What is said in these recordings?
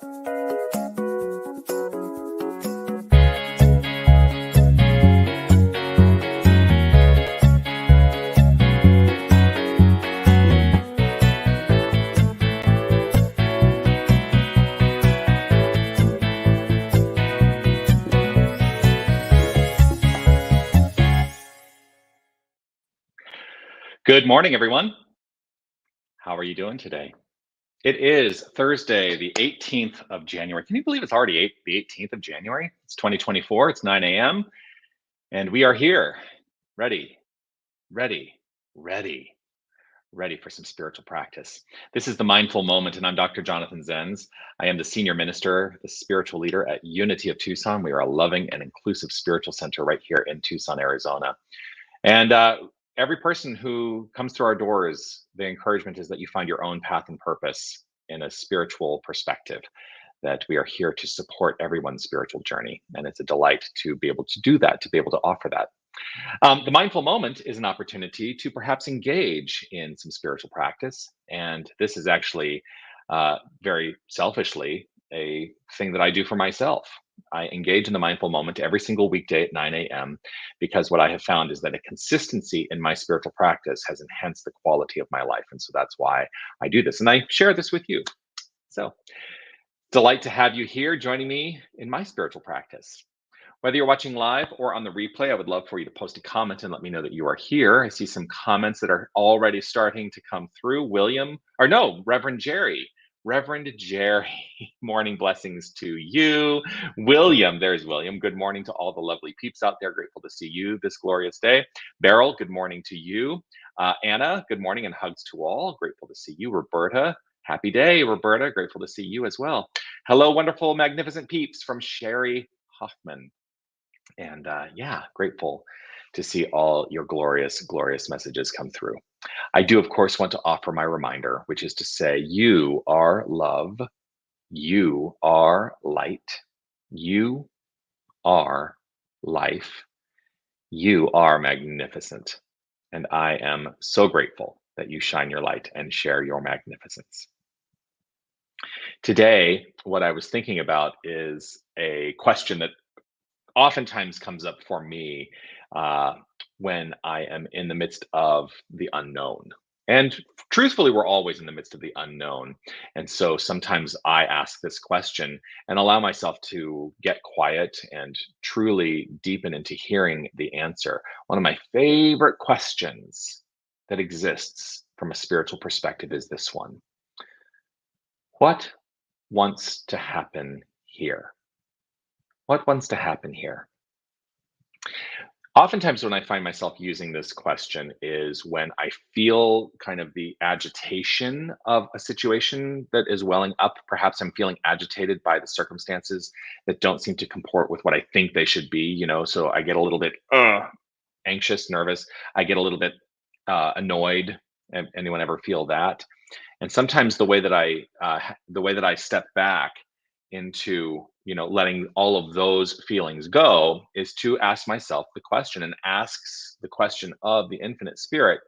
Good morning, everyone. How are you doing today? It is Thursday, the 18th of January. Can you believe it's already the 18th of January? It's 2024. It's 9 a.m. And we are here, ready, ready, ready, ready for some spiritual practice. This is the Mindful Moment, and I'm Dr. Jonathan Zenz. I am the senior minister, the spiritual leader at Unity of Tucson. We are a loving and inclusive spiritual center right here in Tucson, Arizona. And every person who comes through our doors, the encouragement is that you find your own path and purpose in a spiritual perspective, that we are here to support everyone's spiritual journey. And it's a delight to be able to do that, to be able to offer that. The mindful moment is an opportunity to perhaps engage in some spiritual practice. And this is actually very selfishly a thing that I do for myself. I engage in the mindful moment every single weekday at 9 a.m. because what I have found is that a consistency in my spiritual practice has enhanced the quality of my life. And so that's why I do this. And I share this with you. So, delight to have you here joining me in my spiritual practice. Whether you're watching live or on the replay, I would love for you to post a comment and let me know that you are here. I see some comments that are already starting to come through. Reverend Jerry. Reverend Jerry, morning blessings to you. William, there's William. Good morning to all the lovely peeps out there. Grateful to see you this glorious day. Beryl, good morning to you. Anna, good morning and hugs to all. Grateful to see you. Roberta, happy day, Roberta. Grateful to see you as well. Hello, wonderful, magnificent peeps from Sherry Hoffman. And grateful to see all your glorious, glorious messages come through. I do, of course, want to offer my reminder, which is to say, you are love, you are light, you are life, you are magnificent. And I am so grateful that you shine your light and share your magnificence. Today, what I was thinking about is a question that oftentimes comes up for me when I am in the midst of the unknown. And truthfully, we're always in the midst of the unknown. And so sometimes I ask this question and allow myself to get quiet and truly deepen into hearing the answer. One of my favorite questions that exists from a spiritual perspective is this one: what wants to happen here? What wants to happen here? Oftentimes, when I find myself using this question is when I feel kind of the agitation of a situation that is welling up. Perhaps I'm feeling agitated by the circumstances that don't seem to comport with what I think they should be, so I get a little bit anxious, nervous. I get a little bit annoyed. Anyone ever feel that? And sometimes the way that I step back into letting all of those feelings go is to ask myself the question, and asks the question of the infinite spirit,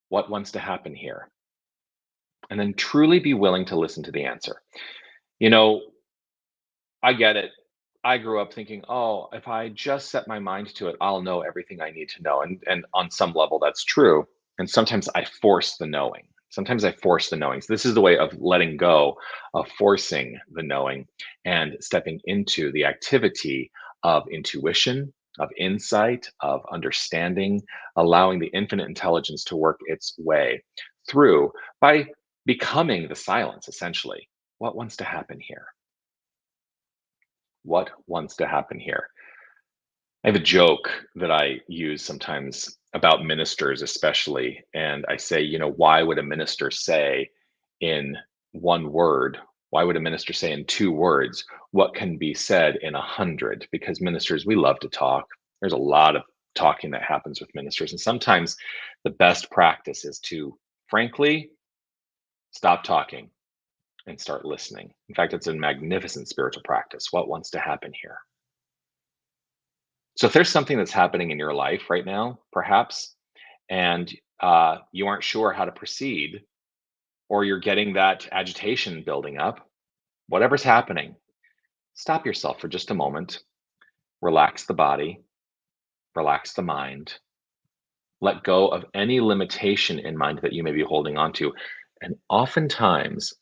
what wants to happen here? And then truly be willing to listen to the answer. you know I get it. I grew up thinking, oh, if I just set my mind to it, I'll know everything I need to know. And on some level, that's true. And sometimes I force the knowing. Sometimes I force the knowing. So this is the way of letting go, of forcing the knowing and stepping into the activity of intuition, of insight, of understanding, allowing the infinite intelligence to work its way through by becoming the silence, essentially. What wants to happen here? What wants to happen here? I have a joke that I use sometimes about ministers, especially. And I say, why would a minister say in one word? Why would a minister say in two words what can be said in 100? Because ministers, we love to talk. There's a lot of talking that happens with ministers. And sometimes the best practice is to, frankly, stop talking and start listening. In fact, it's a magnificent spiritual practice. What wants to happen here? So if there's something that's happening in your life right now, perhaps, and you aren't sure how to proceed, or you're getting that agitation building up, whatever's happening, stop yourself for just a moment, relax the body, relax the mind, let go of any limitation in mind that you may be holding on to. And oftentimes,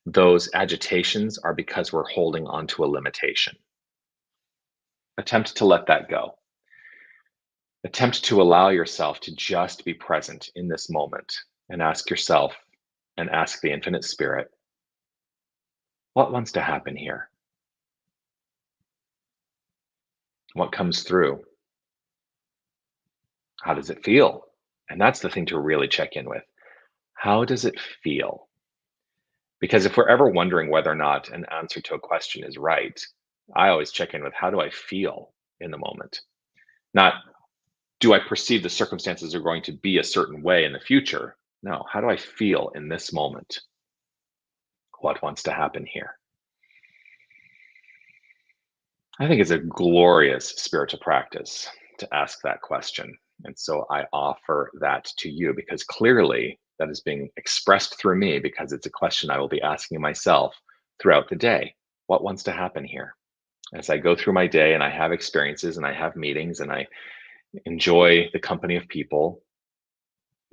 those agitations are because we're holding on to a limitation. Attempt to let that go. Attempt to allow yourself to just be present in this moment and ask yourself and ask the infinite spirit, what wants to happen here? What comes through? How does it feel? And that's the thing to really check in with. How does it feel? Because if we're ever wondering whether or not an answer to a question is right, I always check in with how do I feel in the moment? Not do I perceive the circumstances are going to be a certain way in the future? No, how do I feel in this moment? What wants to happen here? I think it's a glorious spiritual practice to ask that question. And so I offer that to you because clearly that is being expressed through me because it's a question I will be asking myself throughout the day. What wants to happen here? As I go through my day and I have experiences and I have meetings and I enjoy the company of people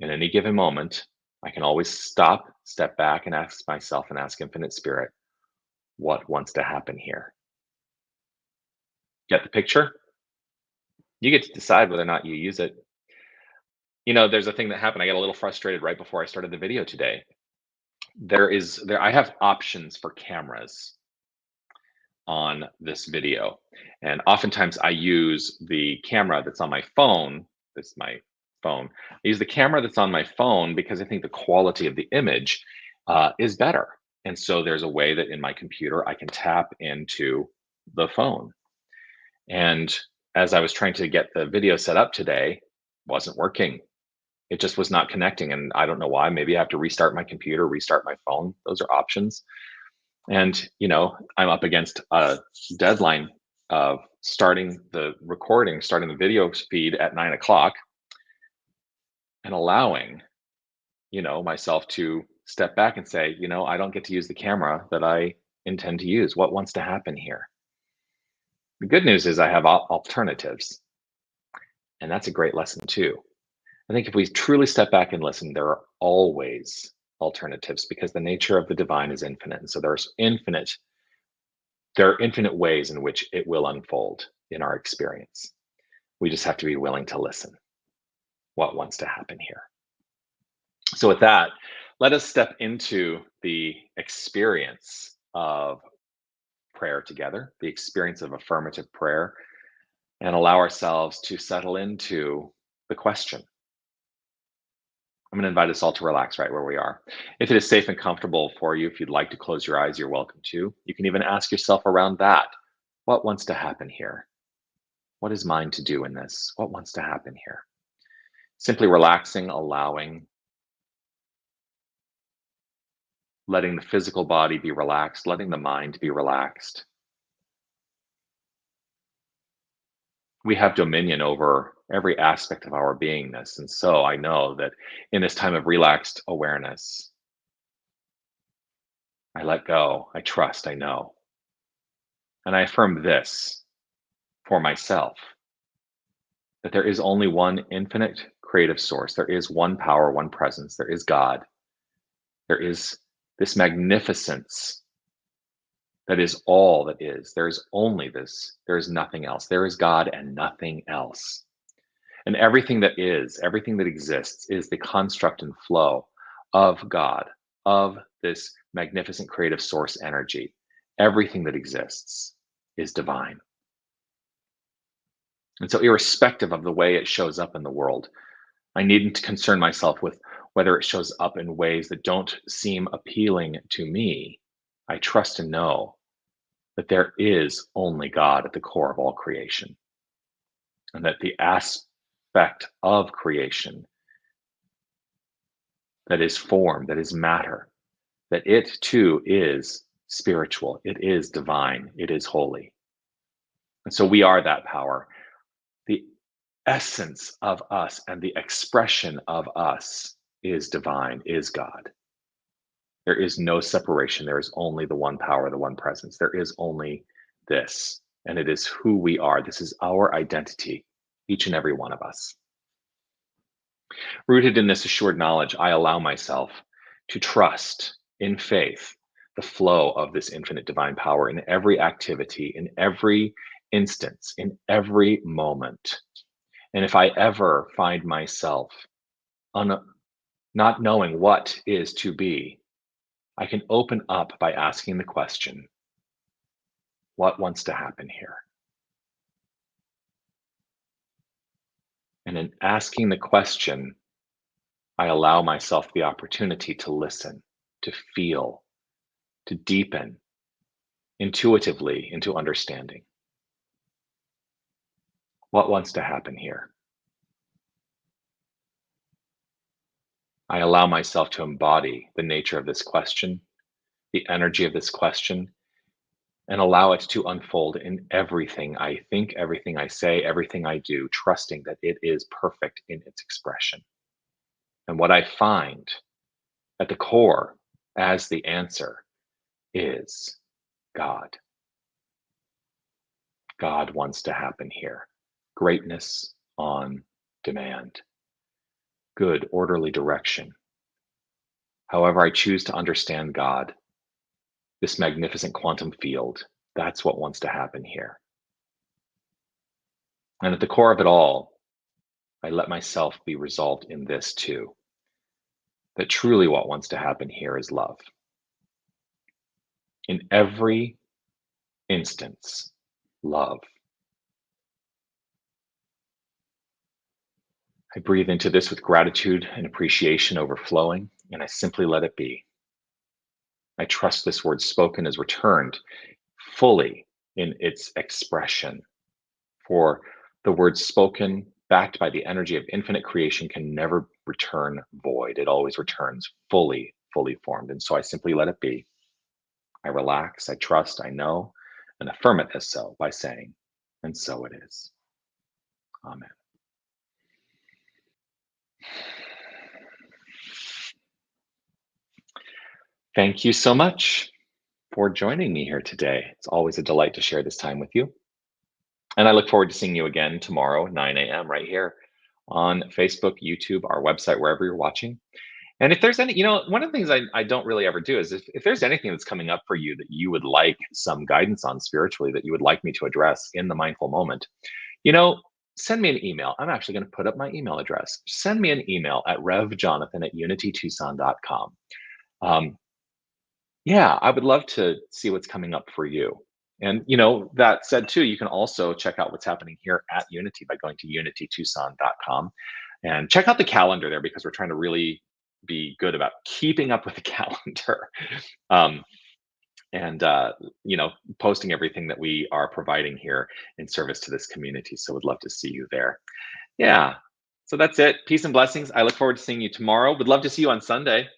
in any given moment, I can always stop, step back, and ask myself and ask Infinite Spirit, what wants to happen here? Get the picture? You get to decide whether or not you use it. There's a thing that happened. I got a little frustrated right before I started the video today. I have options for cameras on this video. And oftentimes I use the camera that's on my phone. This is my phone. I use the camera that's on my phone because I think the quality of the image is better. And so there's a way that in my computer I can tap into the phone. And as I was trying to get the video set up today, wasn't working. It just was not connecting. And I don't know why. Maybe I have to restart my computer, restart my phone. Those are options. And, I'm up against a deadline of starting the recording, starting the video feed at 9 o'clock and allowing, myself to step back and say, I don't get to use the camera that I intend to use. What wants to happen here? The good news is I have alternatives. And that's a great lesson too. I think if we truly step back and listen, there are always alternatives because the nature of the divine is infinite. And so there are infinite ways in which it will unfold in our experience. We just have to be willing to listen. What wants to happen here? So with that, let us step into the experience of prayer together, the experience of affirmative prayer, and allow ourselves to settle into the question. I'm going to invite us all to relax right where we are. If it is safe and comfortable for you, if you'd like to close your eyes, you're welcome to. You can even ask yourself around that, what wants to happen here? What is mine to do in this? What wants to happen here? Simply relaxing, allowing, letting the physical body be relaxed, letting the mind be relaxed. We have dominion over every aspect of our beingness. And so I know that in this time of relaxed awareness, I let go, I trust, I know. And I affirm this for myself that there is only one infinite creative source. There is one power, one presence. There is God. There is this magnificence that is all that is. There is only this. There is nothing else. There is God and nothing else. And everything that is, everything that exists is the construct and flow of God, of this magnificent creative source energy. Everything that exists is divine. And so, irrespective of the way it shows up in the world, I needn't concern myself with whether it shows up in ways that don't seem appealing to me. I trust and know that there is only God at the core of all creation, and that the aspect of creation that is form, that is matter, that it too is spiritual, it is divine, it is holy. And so we are that power. The essence of us and the expression of us is divine, is God. There is no separation. There is only the one power, the one presence. There is only this, and it is who we are. This is our identity, each and every one of us. Rooted in this assured knowledge, I allow myself to trust in faith the flow of this infinite divine power in every activity, in every instance, in every moment. And if I ever find myself not knowing what is to be, I can open up by asking the question, what wants to happen here? And in asking the question, I allow myself the opportunity to listen, to feel, to deepen intuitively into understanding. What wants to happen here? I allow myself to embody the nature of this question, the energy of this question, and allow it to unfold in everything I think, everything I say, everything I do, trusting that it is perfect in its expression. And what I find at the core as the answer is God. God wants to happen here. Greatness on demand. Good, orderly direction. However I choose to understand God, this magnificent quantum field, that's what wants to happen here. And at the core of it all, I let myself be resolved in this too, that truly what wants to happen here is love. In every instance, love. I breathe into this with gratitude and appreciation overflowing, and I simply let it be. I trust this word spoken is returned fully in its expression. For the word spoken, backed by the energy of infinite creation, can never return void. It always returns fully, fully formed. And so I simply let it be. I relax, I trust, I know, and affirm it as so by saying, and so it is. Amen. Thank you so much for joining me here today. It's always a delight to share this time with you. And I look forward to seeing you again tomorrow, 9 a.m., right here on Facebook, YouTube, our website, wherever you're watching. And if there's any, one of the things I don't really ever do is if there's anything that's coming up for you that you would like some guidance on spiritually, that you would like me to address in the mindful moment, send me an email. I'm actually going to put up my email address. Send me an email at revjonathan@unitytucson.com. Yeah, I would love to see what's coming up for you. And that said too, you can also check out what's happening here at Unity by going to unitytucson.com and check out the calendar there, because we're trying to really be good about keeping up with the calendar. um, and posting everything that we are providing here in service to this community. So would love to see you there. Yeah. So that's it. Peace and blessings. I look forward to seeing you tomorrow. Would love to see you on Sunday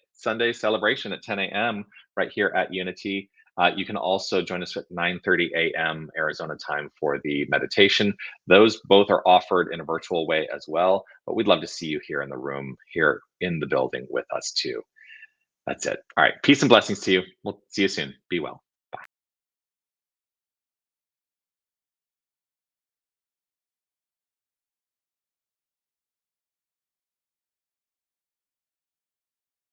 celebration at 10 a.m. right here at Unity. You can also join us at 9:30 a.m. Arizona time for the meditation. Those both are offered in a virtual way as well, but we'd love to see you here in the room, here in the building with us too. That's it. All right. Peace and blessings to you. We'll see you soon. Be well.